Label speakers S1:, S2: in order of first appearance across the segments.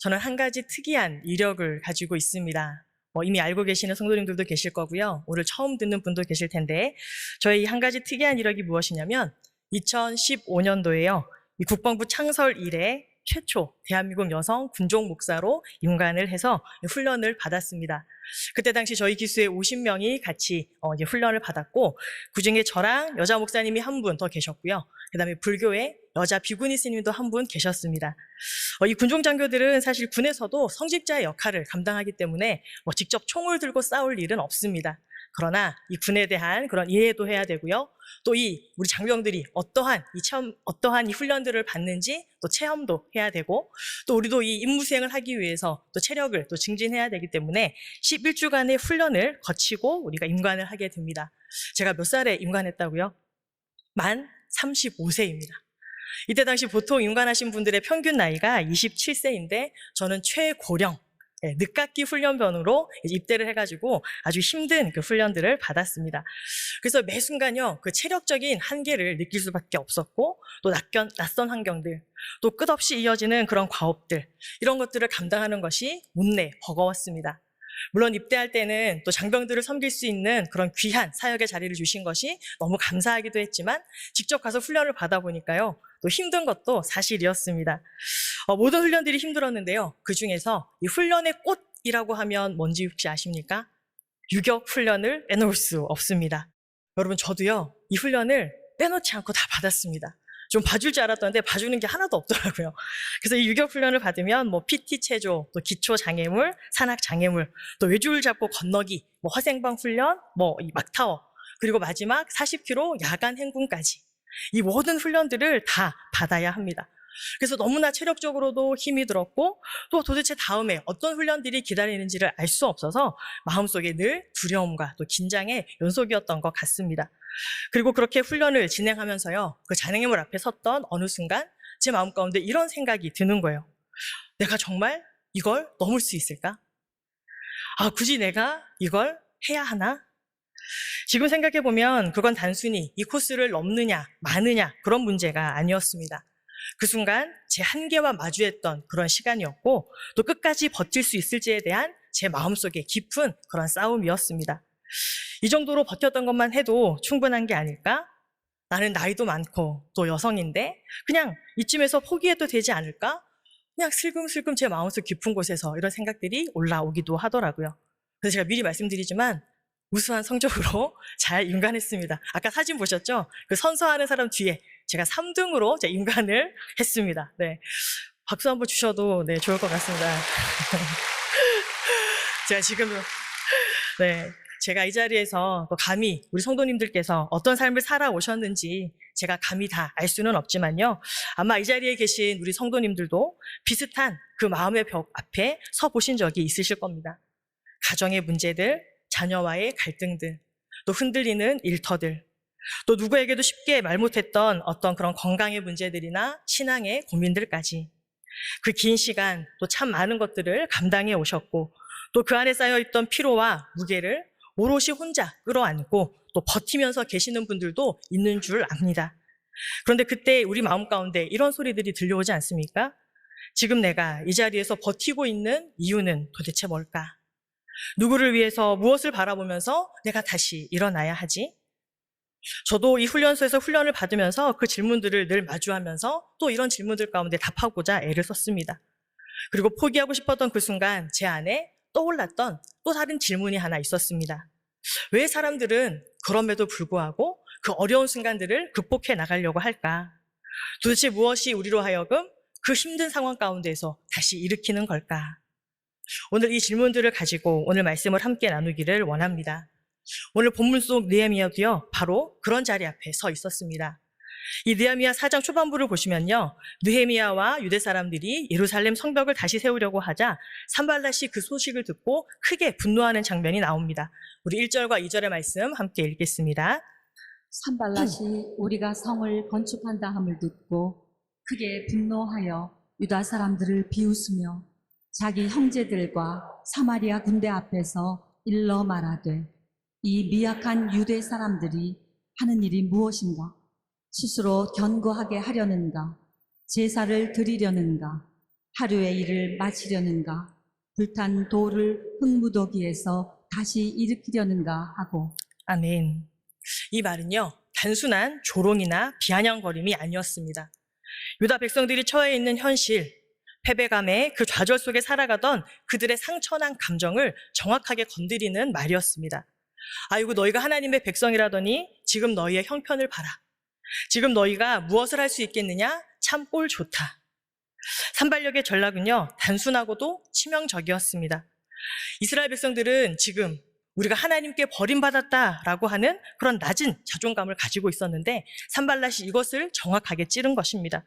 S1: 저는 한 가지 특이한 이력을 가지고 있습니다. 이미 알고 계시는 성도님들도 계실 거고요. 오늘 처음 듣는 분도 계실 텐데, 저의 이 한 가지 특이한 이력이 무엇이냐면 2015년도에요. 이 국방부 창설 이래 최초 대한민국 여성 군종 목사로 임관을 해서 훈련을 받았습니다. 그때 당시 저희 기수에 50명이 같이 이제 훈련을 받았고, 그중에 저랑 여자 목사님이 한 분 더 계셨고요. 그다음에 불교의 여자 비구니 스님도 한 분 계셨습니다. 이 군종 장교들은 사실 군에서도 성직자의 역할을 감당하기 때문에 직접 총을 들고 싸울 일은 없습니다. 그러나 이 군에 대한 그런 이해도 해야 되고요. 또 우리 장병들이 어떠한 이 훈련들을 받는지 또 체험도 해야 되고, 또 우리도 이 임무 수행을 하기 위해서 또 체력을 또 증진해야 되기 때문에 11주간의 훈련을 거치고 우리가 임관을 하게 됩니다. 제가 몇 살에 임관했다고요? 만 35세입니다. 이때 당시 보통 임관하신 분들의 평균 나이가 27세인데 저는 최고령 늦깎이 훈련병으로 입대를 해가지고 아주 힘든 그 훈련들을 받았습니다. 그래서 매 순간요, 그 체력적인 한계를 느낄 수밖에 없었고, 또 낯선 환경들, 또 끝없이 이어지는 그런 과업들, 이런 것들을 감당하는 것이 못내 버거웠습니다. 물론 입대할 때는 또 장병들을 섬길 수 있는 그런 귀한 사역의 자리를 주신 것이 너무 감사하기도 했지만, 직접 가서 훈련을 받아보니까요, 또 힘든 것도 사실이었습니다. 모든 훈련들이 힘들었는데요. 그 중에서 이 훈련의 꽃이라고 하면 뭔지 혹시 아십니까? 유격 훈련을 빼놓을 수 없습니다. 여러분, 저도요, 이 훈련을 빼놓지 않고 다 받았습니다. 좀 봐줄 줄 알았던데 봐주는 게 하나도 없더라고요. 그래서 이 유격 훈련을 받으면 PT 체조, 또 기초 장애물, 산악 장애물, 또 외줄 잡고 건너기, 화생방 훈련, 이 막타워, 그리고 마지막 40km 야간 행군까지, 이 모든 훈련들을 다 받아야 합니다. 그래서 너무나 체력적으로도 힘이 들었고, 또 도대체 다음에 어떤 훈련들이 기다리는지를 알 수 없어서 마음속에 늘 두려움과 또 긴장의 연속이었던 것 같습니다. 그리고 그렇게 훈련을 진행하면서요, 그 장애물 앞에 섰던 어느 순간 제 마음 가운데 이런 생각이 드는 거예요. 내가 정말 이걸 넘을 수 있을까? 굳이 내가 이걸 해야 하나? 지금 생각해보면 그건 단순히 이 코스를 넘느냐 마느냐 그런 문제가 아니었습니다. 그 순간 제 한계와 마주했던 그런 시간이었고, 또 끝까지 버틸 수 있을지에 대한 제 마음속에 깊은 그런 싸움이었습니다. 이 정도로 버텼던 것만 해도 충분한 게 아닐까? 나는 나이도 많고 또 여성인데 그냥 이쯤에서 포기해도 되지 않을까? 그냥 슬금슬금 제 마음속 깊은 곳에서 이런 생각들이 올라오기도 하더라고요. 그래서 제가 미리 말씀드리지만 우수한 성적으로 잘 임관했습니다. 아까 사진 보셨죠? 그 선서하는 사람 뒤에 제가 3등으로 임관을 했습니다. 네, 박수 한번 주셔도 좋을 것 같습니다. 제가 지금 제가 이 자리에서 감히 우리 성도님들께서 어떤 삶을 살아오셨는지 제가 감히 다 알 수는 없지만요, 아마 이 자리에 계신 우리 성도님들도 비슷한 그 마음의 벽 앞에 서 보신 적이 있으실 겁니다. 가정의 문제들, 자녀와의 갈등들, 또 흔들리는 일터들, 또 누구에게도 쉽게 말 못했던 어떤 그런 건강의 문제들이나 신앙의 고민들까지 그 긴 시간 또 참 많은 것들을 감당해 오셨고, 또 그 안에 쌓여있던 피로와 무게를 오롯이 혼자 끌어안고 또 버티면서 계시는 분들도 있는 줄 압니다. 그런데 그때 우리 마음 가운데 이런 소리들이 들려오지 않습니까? 지금 내가 이 자리에서 버티고 있는 이유는 도대체 뭘까? 누구를 위해서 무엇을 바라보면서 내가 다시 일어나야 하지? 저도 이 훈련소에서 훈련을 받으면서 그 질문들을 늘 마주하면서 또 이런 질문들 가운데 답하고자 애를 썼습니다. 그리고 포기하고 싶었던 그 순간 제 안에 떠올랐던 또 다른 질문이 하나 있었습니다. 왜 사람들은 그럼에도 불구하고 그 어려운 순간들을 극복해 나가려고 할까? 도대체 무엇이 우리로 하여금 그 힘든 상황 가운데서 다시 일으키는 걸까? 오늘 이 질문들을 가지고 오늘 말씀을 함께 나누기를 원합니다. 오늘 본문 속 느헤미야도요, 바로 그런 자리 앞에 서 있었습니다. 이 느헤미야 4장 초반부를 보시면요, 느헤미야와 유대 사람들이 예루살렘 성벽을 다시 세우려고 하자 산발랏이 그 소식을 듣고 크게 분노하는 장면이 나옵니다. 우리 1절과 2절의 말씀 함께 읽겠습니다.
S2: 산발랏이 우리가 성을 건축한다 함을 듣고 크게 분노하여 유다 사람들을 비웃으며 자기 형제들과 사마리아 군대 앞에서 일러 말하되, 이 미약한 유대 사람들이 하는 일이 무엇인가? 스스로 견고하게 하려는가? 제사를 드리려는가? 하루의 일을 마치려는가? 불탄 돌을 흙무더기에서 다시 일으키려는가 하고.
S1: 아멘. 이 말은요, 단순한 조롱이나 비아냥거림이 아니었습니다. 유다 백성들이 처해 있는 현실, 패배감에 그 좌절 속에 살아가던 그들의 상처난 감정을 정확하게 건드리는 말이었습니다. 아이고, 너희가 하나님의 백성이라더니 지금 너희의 형편을 봐라. 지금 너희가 무엇을 할 수 있겠느냐? 참 꼴 좋다. 산발력의 전략은요, 단순하고도 치명적이었습니다. 이스라엘 백성들은 지금 우리가 하나님께 버림받았다라고 하는 그런 낮은 자존감을 가지고 있었는데 산발랏이 이것을 정확하게 찌른 것입니다.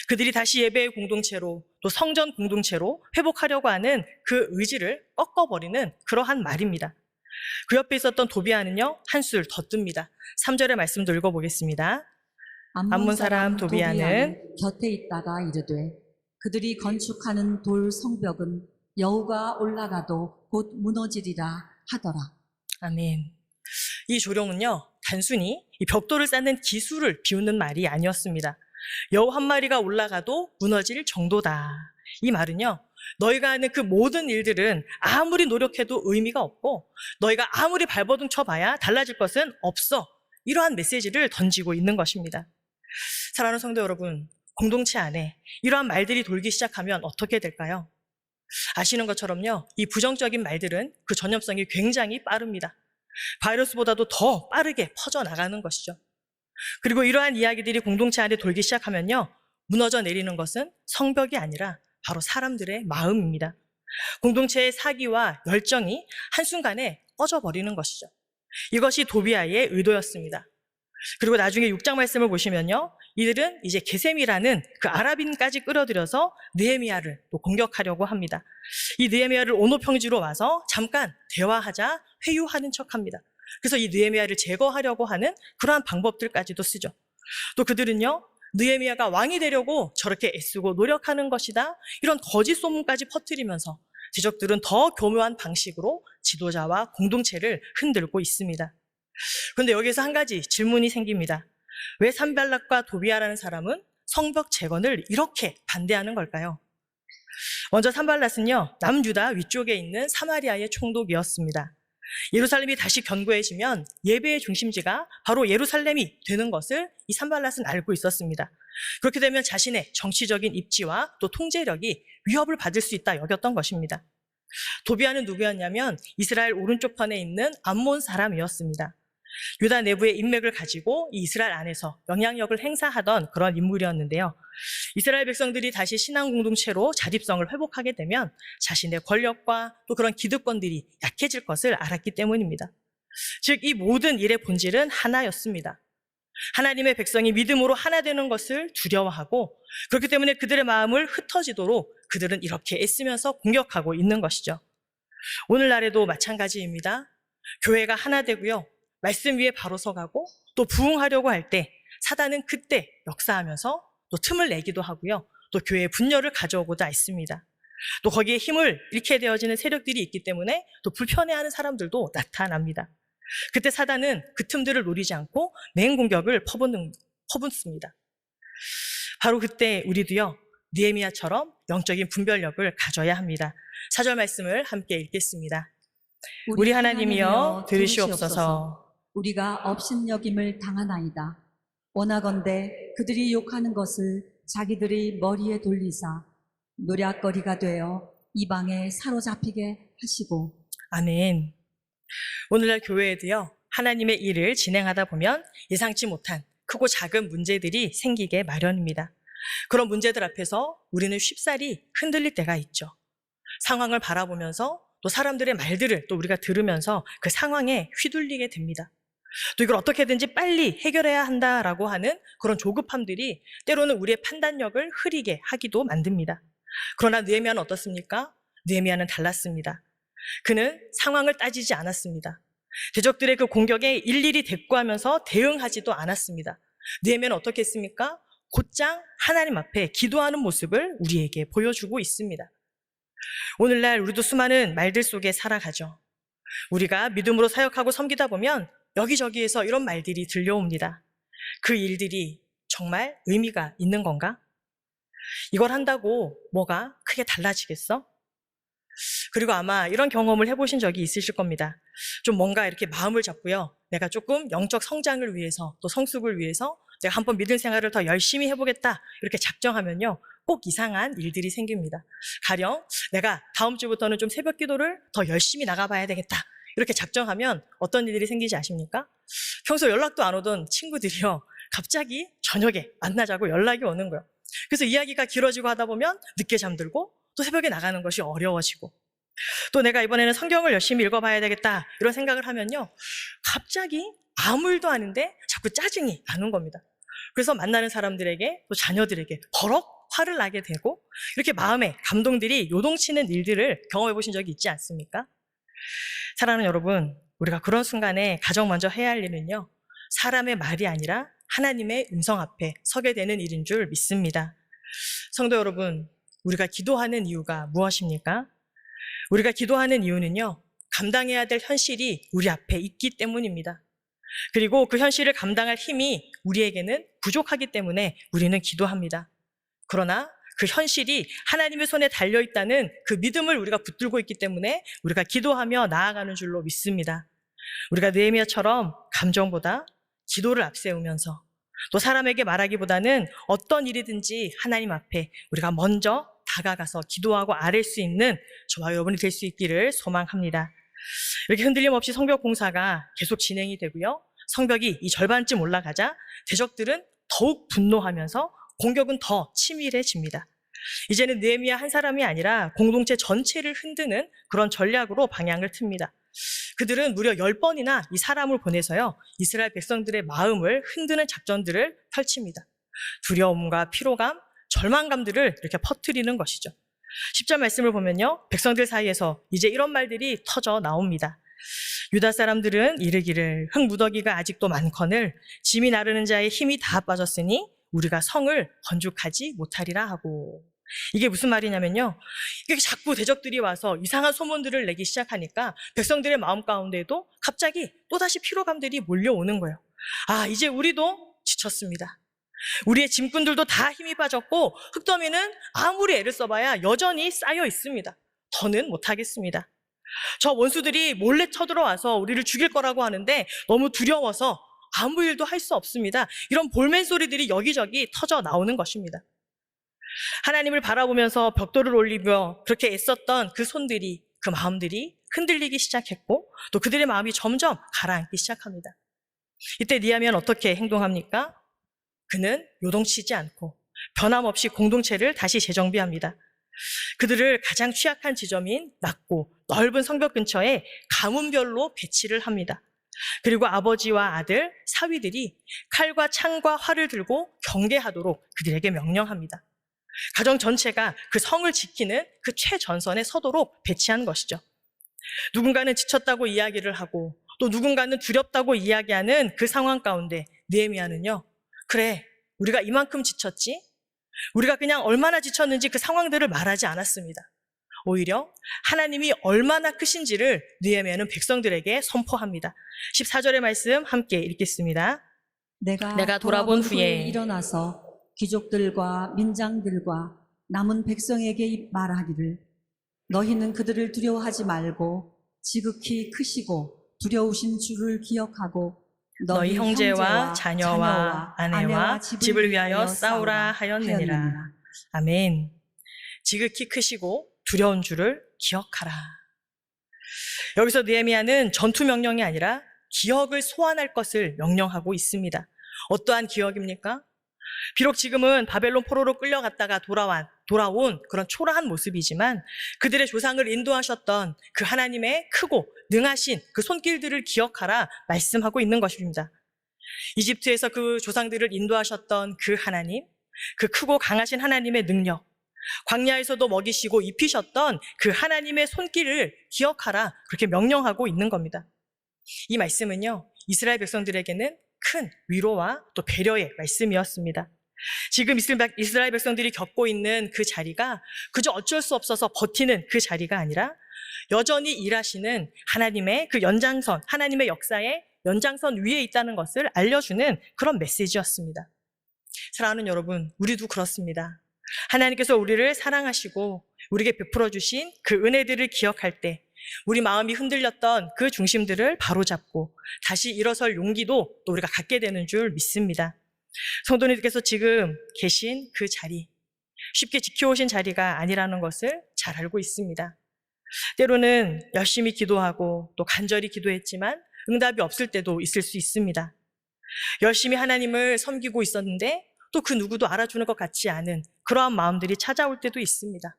S1: 그들이 다시 예배의 공동체로 또 성전 공동체로 회복하려고 하는 그 의지를 꺾어버리는 그러한 말입니다. 그 옆에 있었던 도비아는요, 한술 더 뜹니다. 3절의 말씀도 읽어보겠습니다. 암몬 사람 도비아는
S2: 곁에 있다가 이르되 그들이 건축하는 돌 성벽은 여호가 올라가도 곧 무너지리라 하더라.
S1: 아멘. 이 조롱은요, 단순히 이 벽돌을 쌓는 기술을 비웃는 말이 아니었습니다. 여우 한 마리가 올라가도 무너질 정도다. 이 말은요, 너희가 하는 그 모든 일들은 아무리 노력해도 의미가 없고 너희가 아무리 발버둥 쳐봐야 달라질 것은 없어. 이러한 메시지를 던지고 있는 것입니다. 사랑하는 성도 여러분, 공동체 안에 이러한 말들이 돌기 시작하면 어떻게 될까요? 아시는 것처럼요, 이 부정적인 말들은 그 전염성이 굉장히 빠릅니다. 바이러스보다도 더 빠르게 퍼져나가는 것이죠. 그리고 이러한 이야기들이 공동체 안에 돌기 시작하면요, 무너져 내리는 것은 성벽이 아니라 바로 사람들의 마음입니다. 공동체의 사기와 열정이 한순간에 꺼져버리는 것이죠. 이것이 도비아의 의도였습니다. 그리고 나중에 6장 말씀을 보시면요, 이들은 이제 게셈이라는 그 아랍인까지 끌어들여서 느헤미야를 또 공격하려고 합니다. 이 느헤미야를 오노평지로 와서 잠깐 대화하자 회유하는 척합니다. 그래서 이 느헤미야를 제거하려고 하는 그러한 방법들까지도 쓰죠. 또 그들은요, 느헤미야가 왕이 되려고 저렇게 애쓰고 노력하는 것이다, 이런 거짓 소문까지 퍼뜨리면서 지적들은 더 교묘한 방식으로 지도자와 공동체를 흔들고 있습니다. 그런데 여기서 한 가지 질문이 생깁니다. 왜 산발락과 도비아라는 사람은 성벽 재건을 이렇게 반대하는 걸까요? 먼저 산발랏은요, 남유다 위쪽에 있는 사마리아의 총독이었습니다. 예루살렘이 다시 견고해지면 예배의 중심지가 바로 예루살렘이 되는 것을 이 산발랏은 알고 있었습니다. 그렇게 되면 자신의 정치적인 입지와 또 통제력이 위협을 받을 수 있다 여겼던 것입니다. 도비아는 누구였냐면 이스라엘 오른쪽 편에 있는 암몬 사람이었습니다. 유다 내부의 인맥을 가지고 이 이스라엘 안에서 영향력을 행사하던 그런 인물이었는데요. 이스라엘 백성들이 다시 신앙 공동체로 자립성을 회복하게 되면 자신의 권력과 또 그런 기득권들이 약해질 것을 알았기 때문입니다. 즉, 이 모든 일의 본질은 하나였습니다. 하나님의 백성이 믿음으로 하나 되는 것을 두려워하고, 그렇기 때문에 그들의 마음을 흩어지도록 그들은 이렇게 애쓰면서 공격하고 있는 것이죠. 오늘날에도 마찬가지입니다. 교회가 하나 되고요, 말씀 위에 바로 서가고 또 부흥하려고 할 때 사단은 그때 역사하면서 또 틈을 내기도 하고요, 또 교회에 분열을 가져오고도 있습니다. 또 거기에 힘을 잃게 되어지는 세력들이 있기 때문에 또 불편해하는 사람들도 나타납니다. 그때 사단은 그 틈들을 노리지 않고 맹공격을 퍼붓습니다. 바로 그때 우리도요, 느헤미야처럼 영적인 분별력을 가져야 합니다. 4절 말씀을 함께 읽겠습니다. 우리 하나님이여 들으시옵소서.
S2: 우리가 업신여김을 당하나이다. 원하건대 그들이 욕하는 것을 자기들의 머리에 돌리사 노략거리가 되어 이방에 사로잡히게 하시고.
S1: 아멘. 오늘날 교회에도요, 하나님의 일을 진행하다 보면 예상치 못한 크고 작은 문제들이 생기게 마련입니다. 그런 문제들 앞에서 우리는 쉽사리 흔들릴 때가 있죠. 상황을 바라보면서 또 사람들의 말들을 또 우리가 들으면서 그 상황에 휘둘리게 됩니다. 또 이걸 어떻게든지 빨리 해결해야 한다라고 하는 그런 조급함들이 때로는 우리의 판단력을 흐리게 하기도 만듭니다. 그러나 느헤미야는 어떻습니까? 느헤미야는 달랐습니다. 그는 상황을 따지지 않았습니다. 대적들의 그 공격에 일일이 대꾸하면서 대응하지도 않았습니다. 느헤미야는 어떻게 했습니까? 곧장 하나님 앞에 기도하는 모습을 우리에게 보여주고 있습니다. 오늘날 우리도 수많은 말들 속에 살아가죠. 우리가 믿음으로 사역하고 섬기다 보면 여기저기에서 이런 말들이 들려옵니다. 그 일들이 정말 의미가 있는 건가? 이걸 한다고 뭐가 크게 달라지겠어? 그리고 아마 이런 경험을 해보신 적이 있으실 겁니다. 좀 뭔가 이렇게 마음을 잡고요. 내가 조금 영적 성장을 위해서 또 성숙을 위해서 내가 한번 믿음 생활을 더 열심히 해보겠다 이렇게 작정하면요. 꼭 이상한 일들이 생깁니다. 가령 내가 다음 주부터는 좀 새벽 기도를 더 열심히 나가봐야 되겠다. 이렇게 작정하면 어떤 일들이 생기지 아십니까? 평소 연락도 안 오던 친구들이요. 갑자기 저녁에 만나자고 연락이 오는 거예요. 그래서 이야기가 길어지고 하다 보면 늦게 잠들고 또 새벽에 나가는 것이 어려워지고 또 내가 이번에는 성경을 열심히 읽어봐야 되겠다 이런 생각을 하면요. 갑자기 아무 일도 아닌데 자꾸 짜증이 나는 겁니다. 그래서 만나는 사람들에게 또 자녀들에게 버럭 화를 나게 되고 이렇게 마음에 감동들이 요동치는 일들을 경험해 보신 적이 있지 않습니까? 사랑하는 여러분, 우리가 그런 순간에 가장 먼저 해야 할 일은요. 사람의 말이 아니라 하나님의 음성 앞에 서게 되는 일인 줄 믿습니다. 성도 여러분, 우리가 기도하는 이유가 무엇입니까? 우리가 기도하는 이유는요. 감당해야 될 현실이 우리 앞에 있기 때문입니다. 그리고 그 현실을 감당할 힘이 우리에게는 부족하기 때문에 우리는 기도합니다. 그러나 그 현실이 하나님의 손에 달려있다는 그 믿음을 우리가 붙들고 있기 때문에 우리가 기도하며 나아가는 줄로 믿습니다. 우리가 느헤미야처럼 감정보다 기도를 앞세우면서 또 사람에게 말하기보다는 어떤 일이든지 하나님 앞에 우리가 먼저 다가가서 기도하고 아뢰 수 있는 저와 여러분이 될 수 있기를 소망합니다. 이렇게 흔들림 없이 성벽 공사가 계속 진행이 되고요. 성벽이 이 절반쯤 올라가자 대적들은 더욱 분노하면서 공격은 더 치밀해집니다. 이제는 느헤미야 한 사람이 아니라 공동체 전체를 흔드는 그런 전략으로 방향을 틉니다. 그들은 무려 10번이나 이 사람을 보내서요. 이스라엘 백성들의 마음을 흔드는 작전들을 펼칩니다. 두려움과 피로감, 절망감들을 이렇게 퍼뜨리는 것이죠. 10절 말씀을 보면요. 백성들 사이에서 이제 이런 말들이 터져 나옵니다. 유다 사람들은 이르기를 흙무더기가 아직도 많거늘 짐이 나르는 자의 힘이 다 빠졌으니 우리가 성을 건축하지 못하리라 하고. 이게 무슨 말이냐면요. 이게 자꾸 대적들이 와서 이상한 소문들을 내기 시작하니까 백성들의 마음 가운데에도 갑자기 또다시 피로감들이 몰려오는 거예요. 아, 이제 우리도 지쳤습니다. 우리의 짐꾼들도 다 힘이 빠졌고 흙더미는 아무리 애를 써봐야 여전히 쌓여 있습니다. 더는 못하겠습니다. 저 원수들이 몰래 쳐들어와서 우리를 죽일 거라고 하는데 너무 두려워서 아무 일도 할 수 없습니다. 이런 볼멘 소리들이 여기저기 터져 나오는 것입니다. 하나님을 바라보면서 벽돌을 올리며 그렇게 애썼던 그 손들이, 그 마음들이 흔들리기 시작했고 또 그들의 마음이 점점 가라앉기 시작합니다. 이때 느헤미야는 어떻게 행동합니까? 그는 요동치지 않고 변함없이 공동체를 다시 재정비합니다. 그들을 가장 취약한 지점인 낮고 넓은 성벽 근처에 가문별로 배치를 합니다. 그리고 아버지와 아들, 사위들이 칼과 창과 활을 들고 경계하도록 그들에게 명령합니다. 가정 전체가 그 성을 지키는 그 최전선에 서도록 배치한 것이죠. 누군가는 지쳤다고 이야기를 하고 또 누군가는 두렵다고 이야기하는 그 상황 가운데 느헤미야는요. 그래, 우리가 이만큼 지쳤지? 우리가 그냥 얼마나 지쳤는지 그 상황들을 말하지 않았습니다. 오히려 하나님이 얼마나 크신지를 느헤미야는 백성들에게 선포합니다. 14절의 말씀 함께 읽겠습니다.
S2: 내가 돌아본 후에 일어나서 귀족들과 민장들과 남은 백성에게 말하기를 너희는 그들을 두려워하지 말고 지극히 크시고 두려우신 주를 기억하고 너희 형제와 자녀와 아내와 집을 위하여 싸우라 하였느니라.
S1: 아멘. 지극히 크시고 두려운 주를 기억하라. 여기서 느헤미야는 전투 명령이 아니라 기억을 소환할 것을 명령하고 있습니다. 어떠한 기억입니까? 비록 지금은 바벨론 포로로 끌려갔다가 돌아온 그런 초라한 모습이지만 그들의 조상을 인도하셨던 그 하나님의 크고 능하신 그 손길들을 기억하라 말씀하고 있는 것입니다. 이집트에서 그 조상들을 인도하셨던 그 하나님, 그 크고 강하신 하나님의 능력, 광야에서도 먹이시고 입히셨던 그 하나님의 손길을 기억하라 그렇게 명령하고 있는 겁니다. 이 말씀은요, 이스라엘 백성들에게는 큰 위로와 또 배려의 말씀이었습니다. 지금 이스라엘 백성들이 겪고 있는 그 자리가 그저 어쩔 수 없어서 버티는 그 자리가 아니라 여전히 일하시는 하나님의 그 연장선, 하나님의 역사의 연장선 위에 있다는 것을 알려주는 그런 메시지였습니다. 사랑하는 여러분, 우리도 그렇습니다. 하나님께서 우리를 사랑하시고 우리에게 베풀어 주신 그 은혜들을 기억할 때 우리 마음이 흔들렸던 그 중심들을 바로잡고 다시 일어설 용기도 또 우리가 갖게 되는 줄 믿습니다. 성도님들께서 지금 계신 그 자리, 쉽게 지켜오신 자리가 아니라는 것을 잘 알고 있습니다. 때로는 열심히 기도하고 또 간절히 기도했지만 응답이 없을 때도 있을 수 있습니다. 열심히 하나님을 섬기고 있었는데 또 그 누구도 알아주는 것 같지 않은 그러한 마음들이 찾아올 때도 있습니다.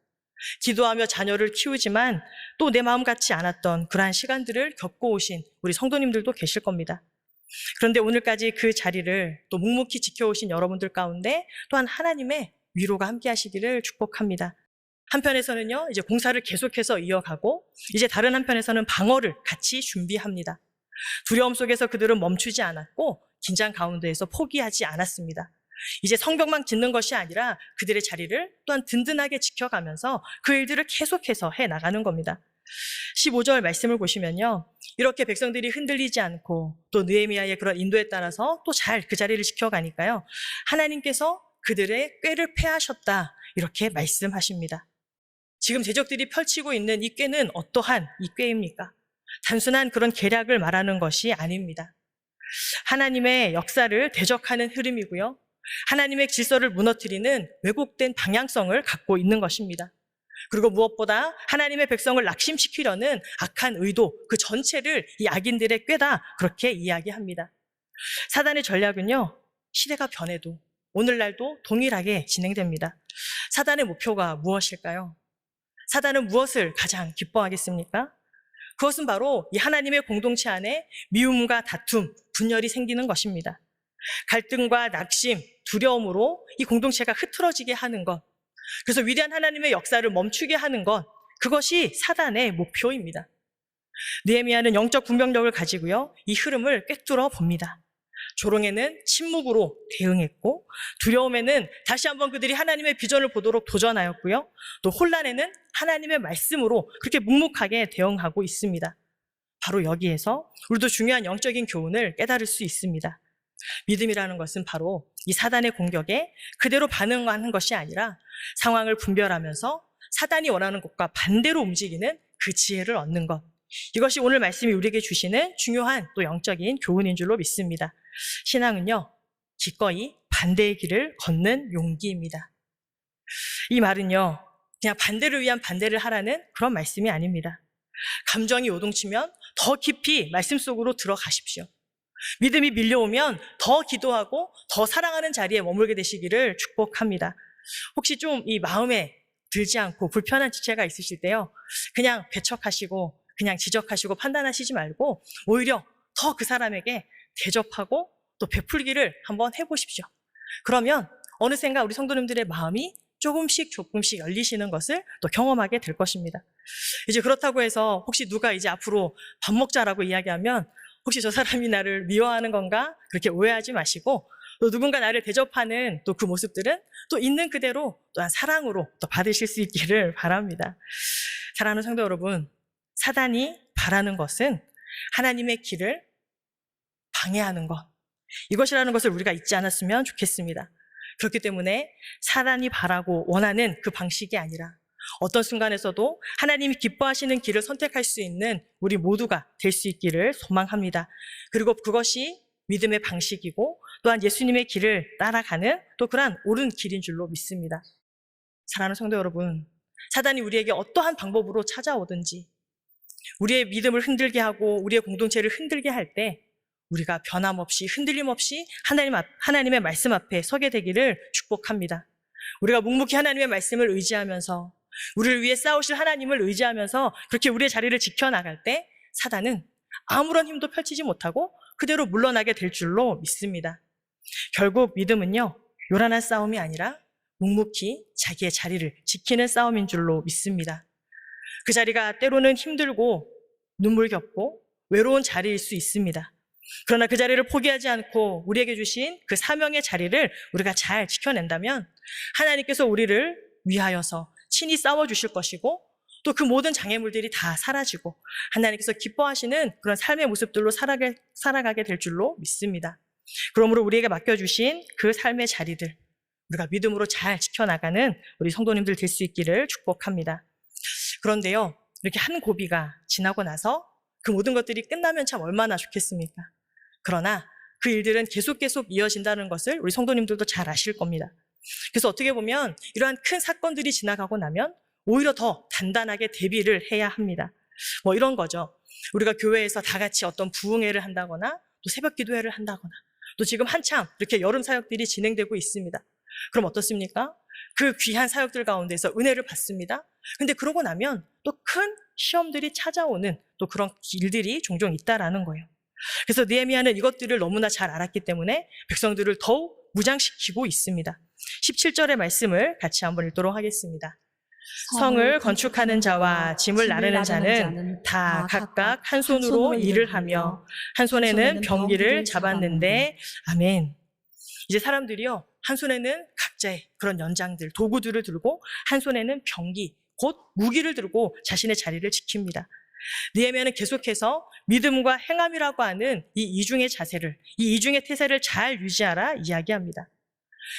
S1: 기도하며 자녀를 키우지만 또 내 마음 같지 않았던 그러한 시간들을 겪어오신 우리 성도님들도 계실 겁니다. 그런데 오늘까지 그 자리를 또 묵묵히 지켜오신 여러분들 가운데 또한 하나님의 위로가 함께 하시기를 축복합니다. 한편에서는요, 이제 공사를 계속해서 이어가고 이제 다른 한편에서는 방어를 같이 준비합니다. 두려움 속에서 그들은 멈추지 않았고 긴장 가운데에서 포기하지 않았습니다. 이제 성벽만 짓는 것이 아니라 그들의 자리를 또한 든든하게 지켜가면서 그 일들을 계속해서 해나가는 겁니다. 15절 말씀을 보시면요, 이렇게 백성들이 흔들리지 않고 또 느헤미야의 그런 인도에 따라서 또 잘 그 자리를 지켜가니까요, 하나님께서 그들의 꾀를 패하셨다 이렇게 말씀하십니다. 지금 대적들이 펼치고 있는 이 꾀는 어떠한 이 꾀입니까? 단순한 그런 계략을 말하는 것이 아닙니다. 하나님의 역사를 대적하는 흐름이고요, 하나님의 질서를 무너뜨리는 왜곡된 방향성을 갖고 있는 것입니다. 그리고 무엇보다 하나님의 백성을 낙심시키려는 악한 의도, 그 전체를 이 악인들의 꾀다 그렇게 이야기합니다. 사단의 전략은요, 시대가 변해도 오늘날도 동일하게 진행됩니다. 사단의 목표가 무엇일까요? 사단은 무엇을 가장 기뻐하겠습니까? 그것은 바로 이 하나님의 공동체 안에 미움과 다툼, 분열이 생기는 것입니다. 갈등과 낙심, 두려움으로 이 공동체가 흐트러지게 하는 것, 그래서 위대한 하나님의 역사를 멈추게 하는 것, 그것이 사단의 목표입니다. 느헤미야는 영적 분별력을 가지고요, 이 흐름을 꿰뚫어 봅니다. 조롱에는 침묵으로 대응했고, 두려움에는 다시 한번 그들이 하나님의 비전을 보도록 도전하였고요, 또 혼란에는 하나님의 말씀으로 그렇게 묵묵하게 대응하고 있습니다. 바로 여기에서 우리도 중요한 영적인 교훈을 깨달을 수 있습니다. 믿음이라는 것은 바로 이 사단의 공격에 그대로 반응하는 것이 아니라 상황을 분별하면서 사단이 원하는 것과 반대로 움직이는 그 지혜를 얻는 것, 이것이 오늘 말씀이 우리에게 주시는 중요한 또 영적인 교훈인 줄로 믿습니다. 신앙은요, 기꺼이 반대의 길을 걷는 용기입니다. 이 말은요, 그냥 반대를 위한 반대를 하라는 그런 말씀이 아닙니다. 감정이 요동치면 더 깊이 말씀 속으로 들어가십시오. 믿음이 밀려오면 더 기도하고 더 사랑하는 자리에 머물게 되시기를 축복합니다. 혹시 좀 이 마음에 들지 않고 불편한 지체가 있으실 때요, 그냥 배척하시고 그냥 지적하시고 판단하시지 말고 오히려 더 그 사람에게 대접하고 또 베풀기를 한번 해보십시오. 그러면 어느샌가 우리 성도님들의 마음이 조금씩 열리시는 것을 또 경험하게 될 것입니다. 이제 그렇다고 해서 혹시 누가 이제 앞으로 밥 먹자라고 이야기하면 혹시 저 사람이 나를 미워하는 건가? 그렇게 오해하지 마시고, 또 누군가 나를 대접하는 또 그 모습들은 또 있는 그대로 또한 사랑으로 또 받으실 수 있기를 바랍니다. 사랑하는 성도 여러분, 사단이 바라는 것은 하나님의 길을 방해하는 것, 이것이라는 것을 우리가 잊지 않았으면 좋겠습니다. 그렇기 때문에 사단이 바라고 원하는 그 방식이 아니라 어떤 순간에서도 하나님이 기뻐하시는 길을 선택할 수 있는 우리 모두가 될 수 있기를 소망합니다. 그리고 그것이 믿음의 방식이고 또한 예수님의 길을 따라가는 또 그러한 옳은 길인 줄로 믿습니다. 사랑하는 성도 여러분, 사단이 우리에게 어떠한 방법으로 찾아오든지 우리의 믿음을 흔들게 하고 우리의 공동체를 흔들게 할 때 우리가 변함없이 흔들림 없이 하나님의 말씀 앞에 서게 되기를 축복합니다. 우리가 묵묵히 하나님의 말씀을 의지하면서 우리를 위해 싸우실 하나님을 의지하면서 그렇게 우리의 자리를 지켜나갈 때 사단은 아무런 힘도 펼치지 못하고 그대로 물러나게 될 줄로 믿습니다. 결국 믿음은요, 요란한 싸움이 아니라 묵묵히 자기의 자리를 지키는 싸움인 줄로 믿습니다. 그 자리가 때로는 힘들고 눈물겹고 외로운 자리일 수 있습니다. 그러나 그 자리를 포기하지 않고 우리에게 주신 그 사명의 자리를 우리가 잘 지켜낸다면 하나님께서 우리를 위하여서 친히 싸워주실 것이고 또 그 모든 장애물들이 다 사라지고 하나님께서 기뻐하시는 그런 삶의 모습들로 살아가게 될 줄로 믿습니다. 그러므로 우리에게 맡겨주신 그 삶의 자리들, 우리가 믿음으로 잘 지켜나가는 우리 성도님들 될 수 있기를 축복합니다. 그런데요, 이렇게 한 고비가 지나고 나서 그 모든 것들이 끝나면 참 얼마나 좋겠습니까? 그러나 그 일들은 계속 이어진다는 것을 우리 성도님들도 잘 아실 겁니다. 그래서 어떻게 보면 이러한 큰 사건들이 지나가고 나면 오히려 더 단단하게 대비를 해야 합니다. 뭐 이런 거죠. 우리가 교회에서 다 같이 어떤 부흥회를 한다거나 또 새벽 기도회를 한다거나 또 지금 한참 이렇게 여름 사역들이 진행되고 있습니다. 그럼 어떻습니까? 그 귀한 사역들 가운데서 은혜를 받습니다. 근데 그러고 나면 또 큰 시험들이 찾아오는 또 그런 일들이 종종 있다라는 거예요. 그래서 느헤미야는 이것들을 너무나 잘 알았기 때문에 백성들을 더욱 무장시키고 있습니다. 17절의 말씀을 같이 한번 읽도록 하겠습니다. 성을 건축하는 자와 짐을 나르는 자는 다 각각 한 손으로 일을 하며 한 손에는 병기를 잡았는데 아멘. 이제 사람들이요, 한 손에는 각자의 그런 연장들, 도구들을 들고 한 손에는 병기, 곧 무기를 들고 자신의 자리를 지킵니다. 느헤미야는 계속해서 믿음과 행함이라고 하는 이 이중의 자세를, 이 이중의 태세를 잘 유지하라 이야기합니다.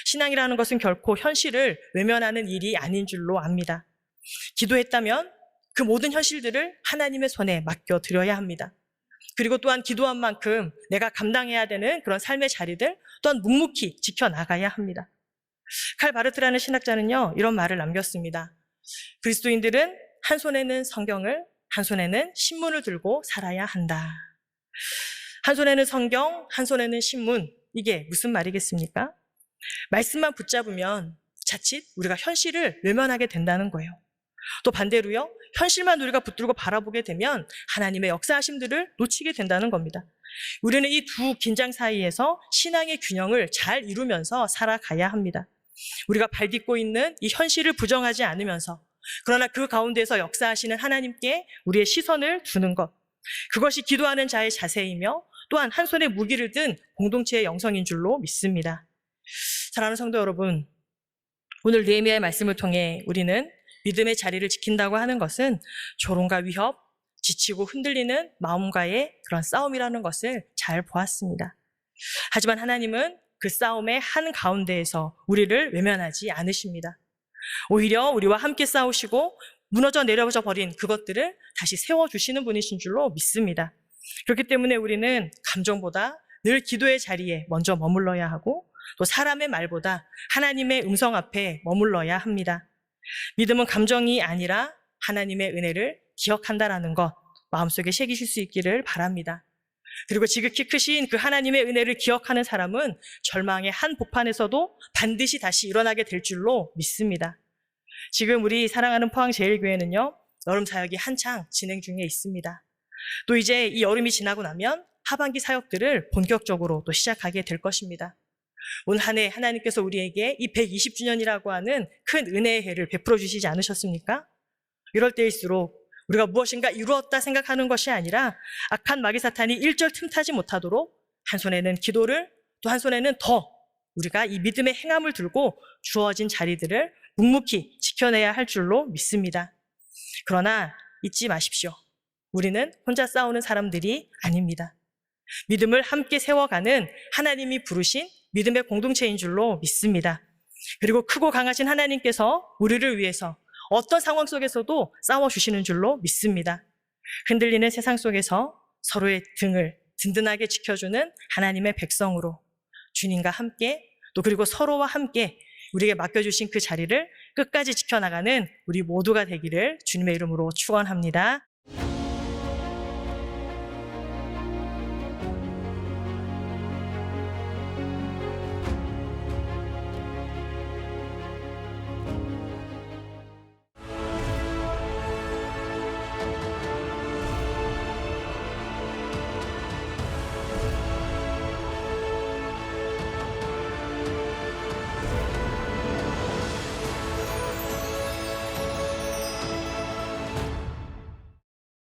S1: 신앙이라는 것은 결코 현실을 외면하는 일이 아닌 줄로 압니다. 기도했다면 그 모든 현실들을 하나님의 손에 맡겨드려야 합니다. 그리고 또한 기도한 만큼 내가 감당해야 되는 그런 삶의 자리들 또한 묵묵히 지켜나가야 합니다. 칼 바르트라는 신학자는요, 이런 말을 남겼습니다. 그리스도인들은 한 손에는 성경을, 한 손에는 신문을 들고 살아야 한다. 한 손에는 성경, 한 손에는 신문. 이게 무슨 말이겠습니까? 말씀만 붙잡으면 자칫 우리가 현실을 외면하게 된다는 거예요. 또 반대로요, 현실만 우리가 붙들고 바라보게 되면 하나님의 역사하심들을 놓치게 된다는 겁니다. 우리는 이 두 긴장 사이에서 신앙의 균형을 잘 이루면서 살아가야 합니다. 우리가 발딛고 있는 이 현실을 부정하지 않으면서, 그러나 그 가운데서 역사하시는 하나님께 우리의 시선을 두는 것, 그것이 기도하는 자의 자세이며 또한 한 손에 무기를 든 공동체의 영성인 줄로 믿습니다. 사랑하는 성도 여러분, 오늘 느헤미야의 말씀을 통해 우리는 믿음의 자리를 지킨다고 하는 것은 조롱과 위협, 지치고 흔들리는 마음과의 그런 싸움이라는 것을 잘 보았습니다. 하지만 하나님은 그 싸움의 한가운데에서 우리를 외면하지 않으십니다. 오히려 우리와 함께 싸우시고 무너져 내려져 버린 그것들을 다시 세워주시는 분이신 줄로 믿습니다. 그렇기 때문에 우리는 감정보다 늘 기도의 자리에 먼저 머물러야 하고 또 사람의 말보다 하나님의 음성 앞에 머물러야 합니다. 믿음은 감정이 아니라 하나님의 은혜를 기억한다라는 것 마음속에 새기실 수 있기를 바랍니다. 그리고 지극히 크신 그 하나님의 은혜를 기억하는 사람은 절망의 한 복판에서도 반드시 다시 일어나게 될 줄로 믿습니다. 지금 우리 사랑하는 포항제일교회는요, 여름 사역이 한창 진행 중에 있습니다. 또 이제 이 여름이 지나고 나면 하반기 사역들을 본격적으로 또 시작하게 될 것입니다. 올 한 해 하나님께서 우리에게 이 120주년이라고 하는 큰 은혜의 해를 베풀어 주시지 않으셨습니까? 이럴 때일수록 우리가 무엇인가 이루었다 생각하는 것이 아니라 악한 마귀 사탄이 일절 틈타지 못하도록 한 손에는 기도를, 또 한 손에는 더 우리가 이 믿음의 행함을 들고 주어진 자리들을 묵묵히 지켜내야 할 줄로 믿습니다. 그러나 잊지 마십시오. 우리는 혼자 싸우는 사람들이 아닙니다. 믿음을 함께 세워가는 하나님이 부르신 믿음의 공동체인 줄로 믿습니다. 그리고 크고 강하신 하나님께서 우리를 위해서 어떤 상황 속에서도 싸워주시는 줄로 믿습니다. 흔들리는 세상 속에서 서로의 등을 든든하게 지켜주는 하나님의 백성으로 주님과 함께 또 그리고 서로와 함께 우리에게 맡겨주신 그 자리를 끝까지 지켜나가는 우리 모두가 되기를 주님의 이름으로 축원합니다.